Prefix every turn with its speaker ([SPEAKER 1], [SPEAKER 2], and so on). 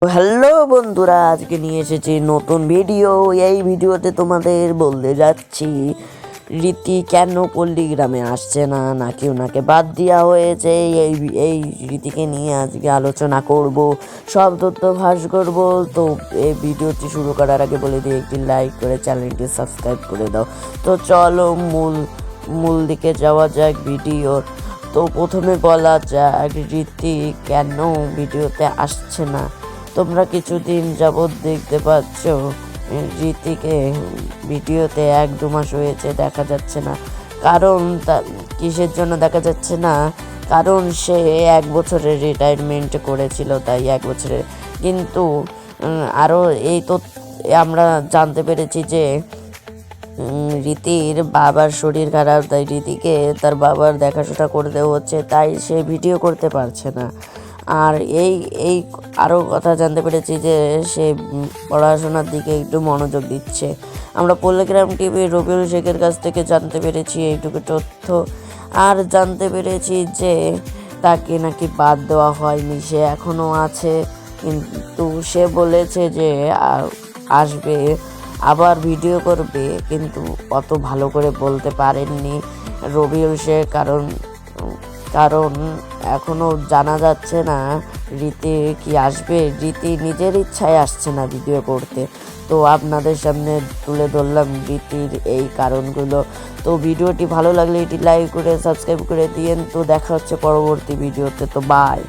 [SPEAKER 1] Hello বন্ধুরা, আজকে নিয়ে এসেছি নতুন ভিডিও। এই ভিডিওতে তোমাদের বলতে যাচ্ছি রীতি কেন পল্লীগ্রামে আসছে না, নাকি ওনাকে বাদ দেওয়া হয়েছে। এই রীতিকে নিয়ে আজকে আলোচনা করব, সব তথ্য ফাঁস করব। তো এই ভিডিওটি শুরু করার আগে বলে দিই, একটি লাইক করে চ্যানেলটি সাবস্ক্রাইব করে দাও। তো চলো মূল দিকে যাওয়া যাক ভিডিওর। তো প্রথমে বলা যাক রীতি কেন ভিডিওতে আসছে না। তোমরা কিছুদিন যাবৎ দেখতে পাচ্ছ রীতিকে ভিডিওতে 1-2 মাস হয়েছে দেখা যাচ্ছে না। কারণ কিসের জন্য দেখা যাচ্ছে না? কারণ সে 1 বছরের রিটায়ারমেন্ট করেছিল, তাই 1 বছরের। কিন্তু আরও এই তো আমরা জানতে পেরেছি যে রীতির বাবার শরীর খারাপ, তাই রীতিকে তার বাবার দেখাশোনা করতে হচ্ছে, তাই সে ভিডিও করতে পারছে না। আর এই আরও কথা জানতে পেরেছি যে সে পড়াশোনার দিকে একটু মনোযোগ দিচ্ছে। আমরা পল্লীগ্রাম টিভির রবিউল শেখের কাছ থেকে জানতে পেরেছি এইটুকু তথ্য। আর জানতে পেরেছি যে তাকে নাকি বাদ দেওয়া হয়নি, সে এখনও আছে। কিন্তু সে বলেছে যে আসবে, আবার ভিডিও করবে, কিন্তু অত ভালো করে বলতে পারেননি রবিউল শেখ। কারণ এখনও জানা যাচ্ছে না রীতি কি আসবে। রীতি নিজের ইচ্ছায় আসছে না ভিডিও করতে। তো আপনাদের সামনে তুলে ধরলাম রীতির এই কারণগুলো। তো ভিডিওটি ভালো লাগলে এটি লাইক করে সাবস্ক্রাইব করে দিয়েন। তো দেখা হচ্ছে পরবর্তী ভিডিওতে। তো বাই।